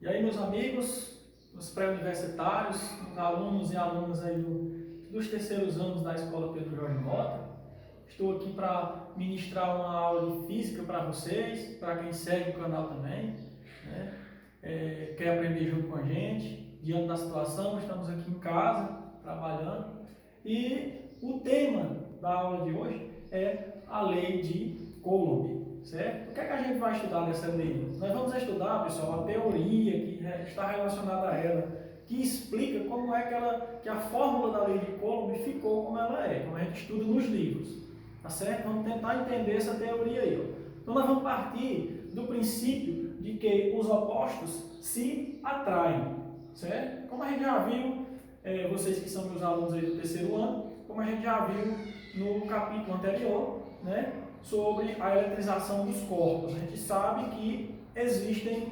E aí, meus amigos, os pré-universitários, os alunos e alunas aí dos terceiros anos da Escola Pedro Jorge Mota, estou aqui para ministrar uma aula de física para vocês, para quem segue o canal também, né? Quer aprender junto com a gente, diante da situação, estamos aqui em casa, trabalhando, e o tema da aula de hoje é a lei de Coulomb, certo? O que é que a gente vai estudar nessa lei? Nós vamos estudar, pessoal, a teoria que está relacionada a ela, que explica como é que a fórmula da lei de Coulomb ficou como ela é, como a gente estuda nos livros, tá certo? Vamos tentar entender essa teoria aí, ó. Então nós vamos partir do princípio de que os opostos se atraem, certo? Como a gente já viu, vocês que são meus alunos aí do terceiro ano, como a gente já viu no capítulo anterior, né, sobre a eletrização dos corpos. A gente sabe que existem,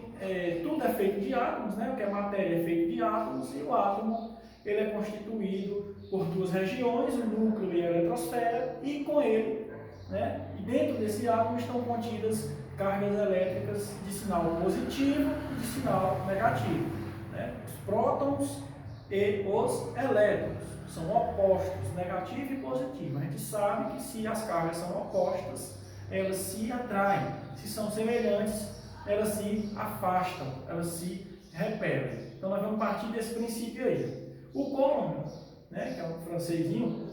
tudo é feito de átomos, né, o que é matéria é feito de átomos, e o átomo ele é constituído por duas regiões, o núcleo e a eletrosfera, e com ele, né, e dentro desse átomo estão contidas cargas elétricas de sinal positivo e de sinal negativo, né, os prótons e os elétrons. São opostos, negativo e positivo. A gente sabe que se as cargas são opostas, elas se atraem. Se são semelhantes, elas se afastam, elas se repelem. Então nós vamos partir desse princípio aí. O Coulomb, né, que é um francesinho,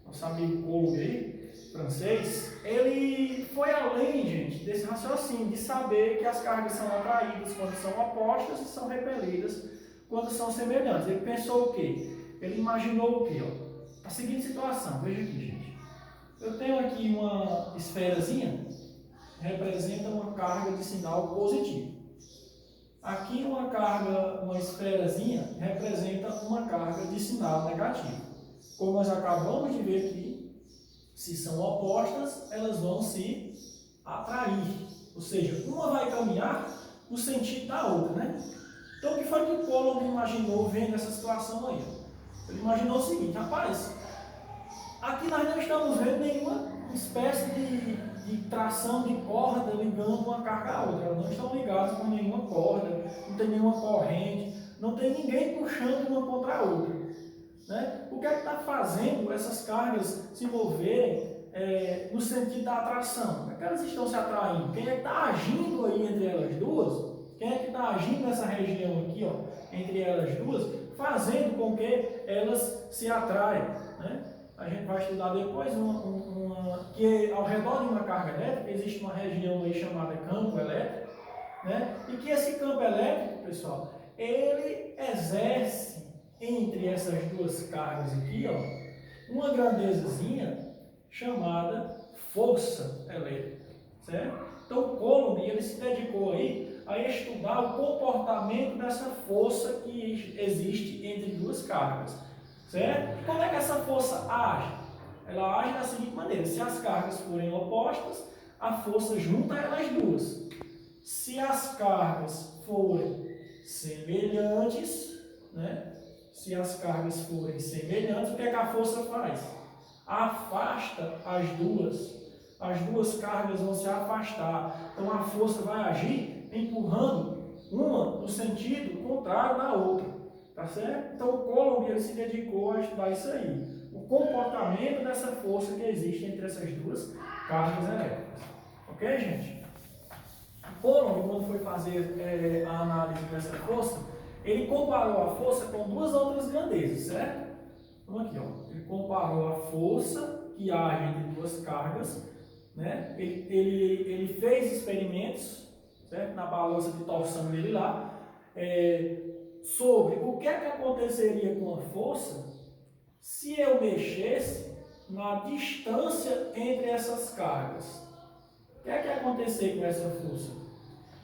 nosso amigo Coulomb aí, francês, ele foi além, gente, desse raciocínio, de saber que as cargas são atraídas quando são opostas e são repelidas quando são semelhantes. Ele pensou o quê? Ele imaginou o quê? Ó? A seguinte situação, veja aqui, gente. Eu tenho aqui uma esferazinha, representa uma carga de sinal positivo. Aqui uma esferazinha, representa uma carga de sinal negativo. Como nós acabamos de ver aqui, se são opostas, elas vão se atrair. Ou seja, uma vai caminhar no sentido da outra, né? Então, o que foi que o Coulomb imaginou vendo essa situação aí? Ele imaginou o seguinte: rapaz, aqui nós não estamos vendo nenhuma espécie de tração de corda ligando uma carga à outra. Elas não estão ligadas com nenhuma corda, não tem nenhuma corrente, não tem ninguém puxando uma contra a outra, né? O que é que está fazendo essas cargas se moverem no sentido da atração? Como é que elas estão se atraindo? Quem é que está agindo aí entre elas duas? Quem é que está agindo nessa região aqui, ó, entre elas duas, fazendo com que elas se atraiam, né? A gente vai estudar depois que ao redor de uma carga elétrica existe uma região aí chamada campo elétrico, né? E que esse campo elétrico, pessoal, ele exerce entre essas duas cargas aqui, ó, uma grandezazinha chamada força elétrica, certo? Então o Coulomb, ele se dedicou aí a estudar o comportamento dessa força que existe entre duas cargas, certo? Como é que essa força age? Ela age da seguinte maneira: se as cargas forem opostas, a força junta elas duas. Se as cargas forem semelhantes, né? Se as cargas forem semelhantes, o que é que a força faz? Afasta as duas. As duas cargas vão se afastar. Então a força vai agir empurrando uma no sentido contrário da outra, tá certo? Então o Coulomb, ele se dedicou a estudar isso aí, o comportamento dessa força que existe entre essas duas cargas elétricas, ok, gente? O Coulomb, quando foi fazer a análise dessa força, ele comparou a força com duas outras grandezas, certo? Então aqui, ó, ele comparou a força que age entre duas cargas, né? Ele fez experimentos, certo? Na balança de torção dele lá, sobre o que é que aconteceria com a força se eu mexesse na distância entre essas cargas. O que é que ia acontecer com essa força?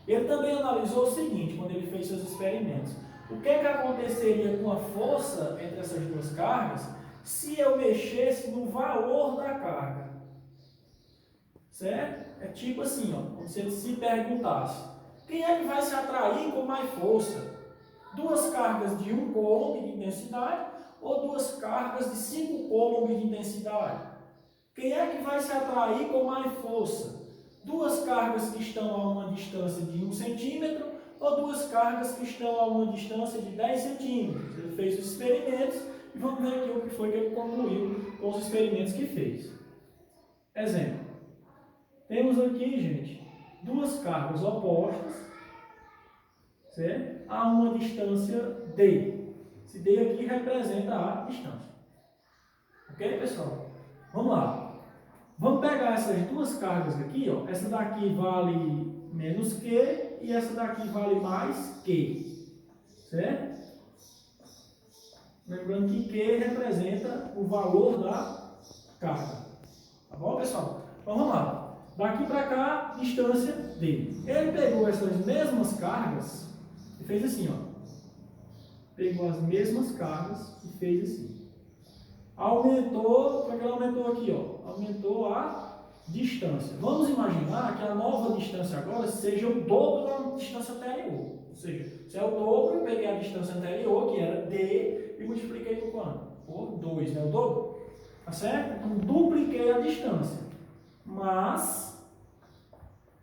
Ele também analisou o seguinte, quando ele fez seus experimentos: o que é que aconteceria com a força entre essas duas cargas se eu mexesse no valor da carga? Certo? É tipo assim, ó, como se ele se perguntasse: quem é que vai se atrair com mais força? Duas cargas de 1 Coulomb de intensidade ou duas cargas de 5 Coulomb de intensidade? Quem é que vai se atrair com mais força? Duas cargas que estão a uma distância de 1 centímetro ou ou duas cargas que estão a uma distância de 10 centímetros. Ele fez os experimentos e vamos ver aqui o que foi que ele concluiu com os experimentos que fez. Exemplo. Temos aqui, gente, duas cargas opostas, certo? A uma distância D. Esse D aqui representa a distância. Ok, pessoal? Vamos lá. Vamos pegar essas duas cargas aqui, ó. Essa daqui vale menos Q e essa daqui vale mais Q. Certo? Lembrando que Q representa o valor da carga. Tá bom, pessoal? Então vamos lá. Daqui para cá, distância D. Ele pegou essas mesmas cargas e fez assim, ó. Pegou as mesmas cargas e fez assim. Aumentou, o que ele aumentou aqui, ó? Aumentou a distância. Vamos imaginar que a nova distância agora seja o dobro da distância anterior. Ou seja, se é o dobro, eu peguei a distância anterior, que era D, e multipliquei por quanto? Por 2, né? O dobro. Tá certo? Então, dupliquei a distância. Mas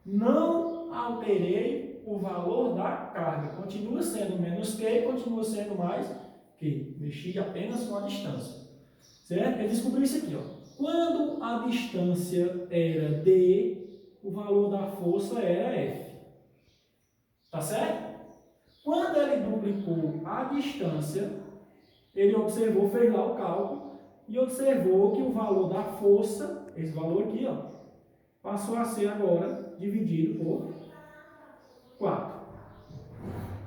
não alterei o valor da carga. Continua sendo menos Q, continua sendo mais Q. Mexi apenas com a distância. Certo? Ele descobriu isso aqui, ó. Quando a distância era D, o valor da força era F. Tá certo? Quando ele duplicou a distância, ele observou, fez lá o cálculo e observou que o valor da força, esse valor aqui, ó, passou a ser agora dividido por 4.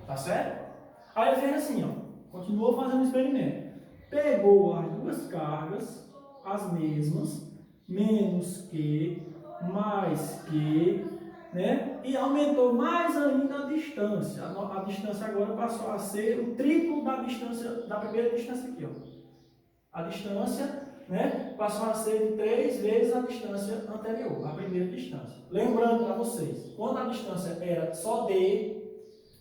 Tá certo? Aí ele fez assim, ó, continuou fazendo o experimento. Pegou as duas cargas, as mesmas, menos Q, mais Q, né? E aumentou mais ainda a distância. A distância agora passou a ser o triplo da distância, da primeira distância aqui, ó. A distância, né, passou a ser de 3 vezes a distância anterior, a primeira distância. Lembrando para vocês, quando a distância era só D,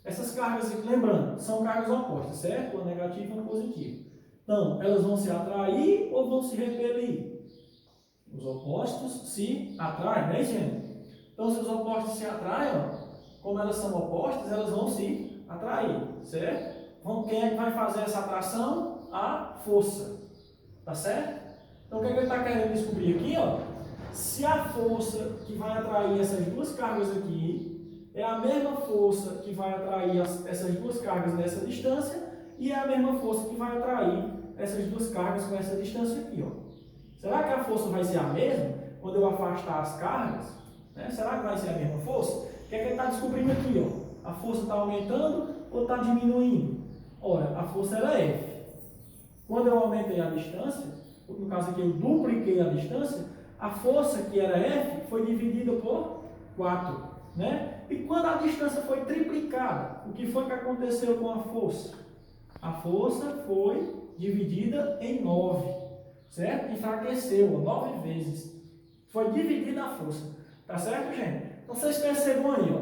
essas cargas, lembrando, são cargas opostas, certo? Uma negativa e uma positiva. Então, elas vão se atrair ou vão se repelir? Os opostos se atraem, né, gente? Então, se os opostos se atraem, ó, como elas são opostas, elas vão se atrair, certo? Quem é que vai fazer essa atração? A força. Tá certo? Então, o que ele está querendo descobrir aqui, ó? Se a força que vai atrair essas duas cargas aqui é a mesma força que vai atrair essas duas cargas nessa distância e é a mesma força que vai atrair essas duas cargas com essa distância aqui, ó. Será que a força vai ser a mesma quando eu afastar as cargas? Né? Será que vai ser a mesma força? O que é que ele está descobrindo aqui, ó? A força está aumentando ou está diminuindo? Ora, a força era F. Quando eu aumentei a distância, no caso aqui eu dupliquei a distância, a força que era F foi dividida por 4. Né? E quando a distância foi triplicada, o que foi que aconteceu com a força? A força foi dividida em 9, certo? Enfraqueceu, 9 vezes. Foi dividida a força. Tá certo, gente? Então vocês percebam aí, ó.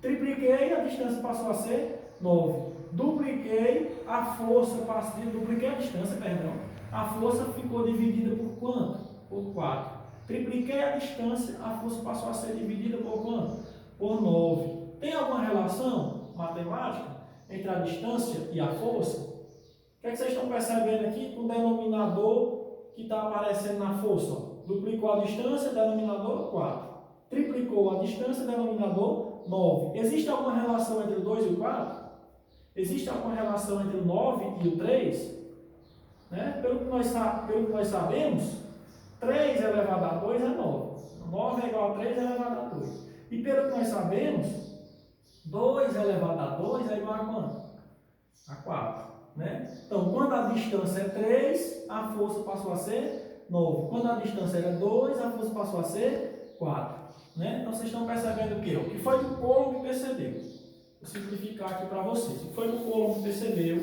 Tripliquei, a distância passou a ser 9. Dupliquei, a força dupliquei a distância, perdão. A força ficou dividida por quanto? Por 4. Tripliquei a distância, a força passou a ser dividida por quanto? Por 9. Tem alguma relação matemática entre a distância e a força? O que é que vocês estão percebendo aqui com o denominador que está aparecendo na força? Ó. Duplicou a distância, denominador 4. Triplicou a distância, denominador 9. Existe alguma relação entre o 2 e o 4? Existe alguma relação entre o 9 e o 3? Né? Pelo que nós sabemos, 3 elevado a 2 é 9. 9 é igual a 3 elevado a 2. E pelo que nós sabemos, 2 elevado a 2 é igual a quanto? A 4. Né? Então, quando a distância é 3, a força passou a ser 9. Quando a distância era 2, a força passou a ser 4. Né? Então, vocês estão percebendo o quê? O que foi que o Coulomb percebeu? Vou simplificar aqui para vocês. O que foi que o Coulomb percebeu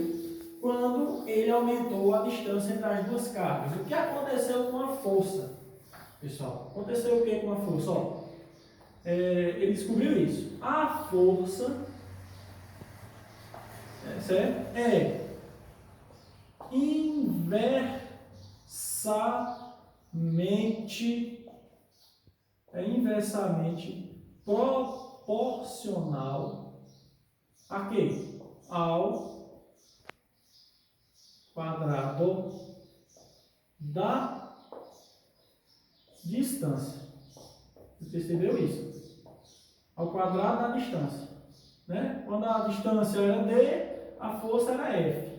quando ele aumentou a distância entre as duas cargas? O que aconteceu com a força? Pessoal, aconteceu o que com a força? Ó, ele descobriu isso. A força certo? Inversamente proporcional aqui, ao quadrado da distância. Você percebeu isso? Ao quadrado da distância. Né? Quando a distância era D, a força era F.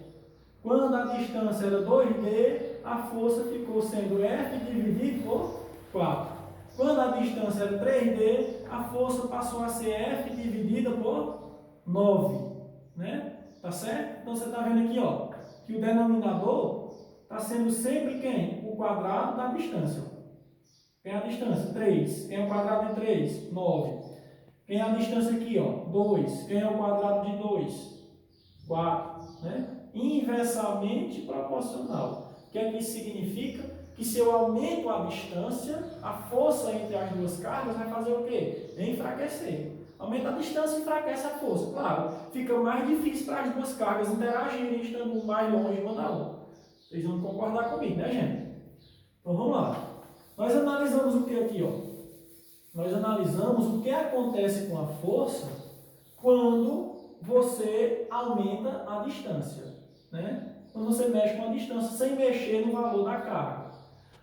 Quando a distância era 2D, a força ficou sendo F dividido por 4. Quando a distância era 3D, a força passou a ser F dividida por 9. Né? Tá certo? Então você está vendo aqui, ó, que o denominador está sendo sempre quem? O quadrado da distância. Quem é a distância? 3. Quem é o quadrado de 3? 9. Quem é a distância aqui? Ó? 2. Quem é o quadrado de 2? 4. Né? Inversamente proporcional. O que é que isso significa? Que se eu aumento a distância, a força entre as duas cargas vai fazer o quê? Enfraquecer. Aumenta a distância e enfraquece a força. Claro, fica mais difícil para as duas cargas interagirem, estando mais longe uma da outra. Vocês vão concordar comigo, né, gente? Então vamos lá. Nós analisamos o que aqui, ó? Nós analisamos o que acontece com a força quando você aumenta a distância, né? Quando você mexe com a distância sem mexer no valor da carga.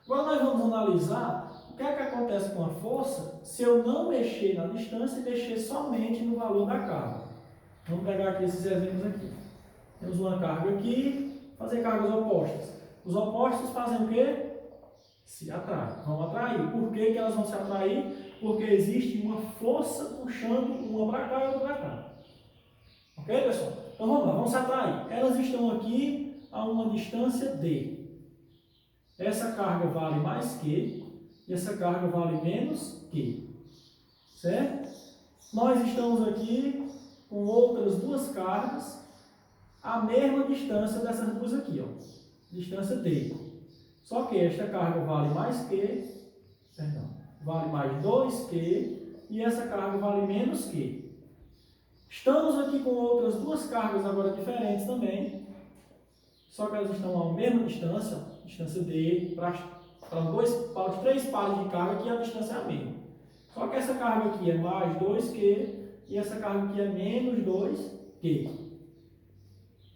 Agora nós vamos analisar o que é que acontece com a força se eu não mexer na distância e mexer somente no valor da carga. Vamos pegar aqui esses exemplos aqui. Temos uma carga aqui, fazer cargas opostas. Os opostos fazem o quê? Se atraem. Vão atrair. Por que que elas vão se atrair? Porque existe uma força puxando uma para cá e outra para cá. Ok, pessoal? Então vamos lá, vamos se atrair. Elas estão aqui a uma distância D. Essa carga vale mais que, e essa carga vale menos que. Certo? Nós estamos aqui com outras duas cargas, a mesma distância dessas duas aqui, ó. Distância D. Só que esta carga vale mais que, vale mais 2Q, e essa carga vale menos que. Estamos aqui com outras duas cargas agora diferentes também, só que elas estão a mesma distância, distância D, para os três pares de carga aqui a distância é a mesma. Só que essa carga aqui é mais 2Q e essa carga aqui é menos 2Q.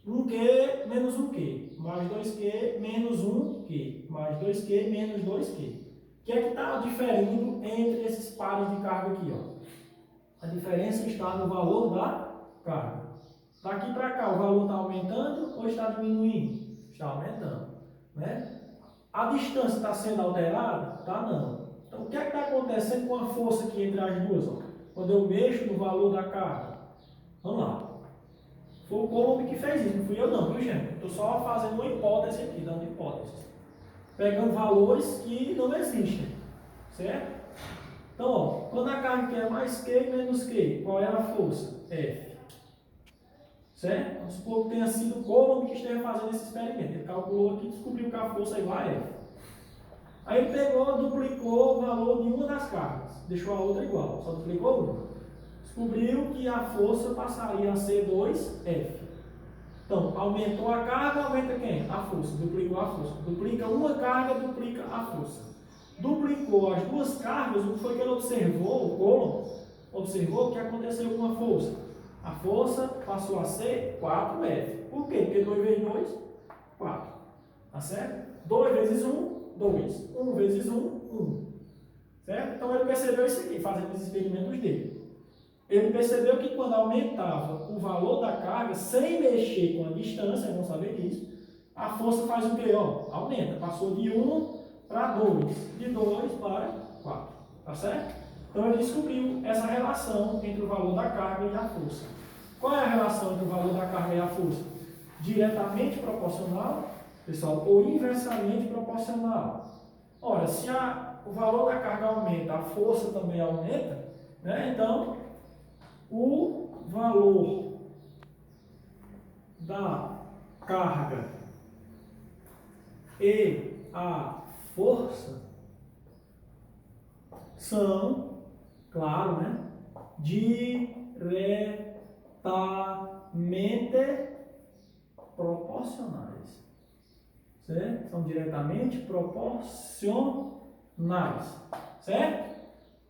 1Q menos 1Q, mais 2Q menos 1Q, mais 2Q menos 2Q. O que é que está diferindo entre esses pares de carga aqui? Ó? A diferença está no valor da carga. Daqui para cá, o valor está aumentando ou está diminuindo? Está aumentando. Né? A distância está sendo alterada? Está não. Então, o que é que está acontecendo com a força aqui entre as duas? Ó? Quando eu mexo no valor da carga. Vamos lá. Foi o Coulomb que fez isso, não fui eu não, viu, gente? Estou só fazendo uma hipótese aqui, dando hipóteses. Pegando valores que não existem. Certo? Então, ó, quando a carga aqui é mais Q menos Q, qual era a força? F. Certo? Vamos supor que tenha sido o Coulomb que esteja fazendo esse experimento. Ele calculou aqui e descobriu que a força é igual a F. Aí ele pegou, duplicou o valor de uma das cargas. Deixou a outra igual, só duplicou uma. Descobriu que a força passaria a ser 2F. Então, aumentou a carga, aumenta quem? A força. Duplicou a força. Duplica uma carga, duplica a força. Duplicou as duas cargas, o que foi que ele observou? O Coulomb observou que aconteceu com a força. A força passou a ser 4F. Por quê? Porque 2 vezes 2, 4. Tá certo? 2 vezes 1, 2. 1 vezes 1, 1. Certo? Então ele percebeu isso aqui, fazendo os experimentos dele. Ele percebeu que quando aumentava o valor da carga, sem mexer com a distância, vamos saber disso, a força faz o quê? Ó, aumenta. Passou de 1 para 2. De 2 para 4. Tá certo? Então ele descobriu essa relação entre o valor da carga e a força. Qual é a relação entre o valor da carga e a força? Diretamente proporcional, pessoal, ou inversamente proporcional. Ora, se o valor da carga aumenta, a força também aumenta, né? Então, o valor da carga e a força são, claro, né, diretamente proporcionais. Certo? São diretamente proporcionais. Certo?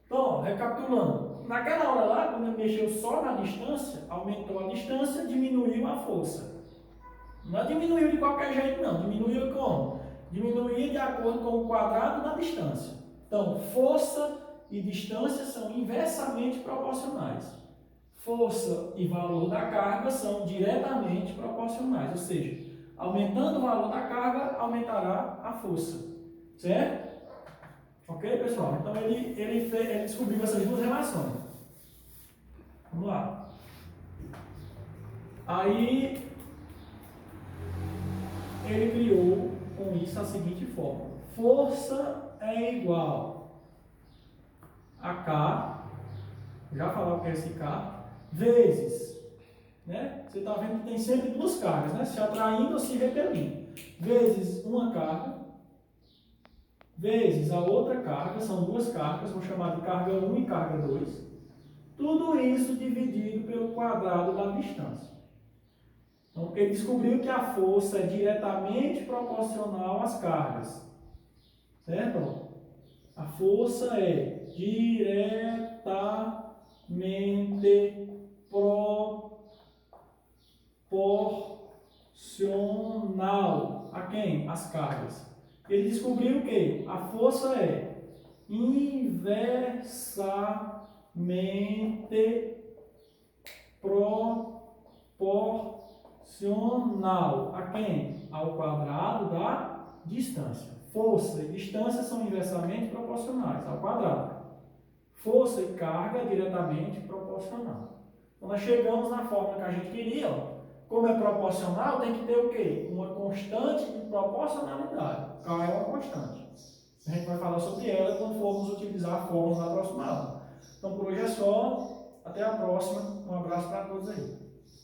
Então, ó, recapitulando. naquela hora lá, quando ele mexeu só na distância, aumentou a distância, diminuiu a força. Não diminuiu de qualquer jeito, não. Diminuiu como? Diminuiu de acordo com o quadrado da distância. Então, força e distância são inversamente proporcionais. Força e valor da carga são diretamente proporcionais, ou seja, aumentando o valor da carga, aumentará a força. Certo? Ok, pessoal? Então, ele descobriu essas duas relações. Vamos lá. Aí, ele criou com isso a seguinte forma: força é igual a K, já falava o que é esse K, vezes, né? Você está vendo que tem sempre duas cargas, né? Se atraindo ou se repelindo. Vezes uma carga, vezes a outra carga, são duas cargas, vou chamar de carga 1 e carga 2. Tudo isso dividido pelo quadrado da distância. Então, ele descobriu que a força é diretamente proporcional às cargas. Certo? A força é diretamente proporcional a quem? Às cargas. Ele descobriu que a força é inversamente proporcional a quem? Ao quadrado da distância. Força e distância são inversamente proporcionais ao quadrado. Força e carga diretamente proporcional. Então, nós chegamos na forma que a gente queria. Ó. Como é proporcional, tem que ter o quê? Uma constante de proporcionalidade. K é uma constante. A gente vai falar sobre ela quando formos utilizar a fórmula na próxima aula. Então, por hoje é só. Até a próxima. Um abraço para todos aí.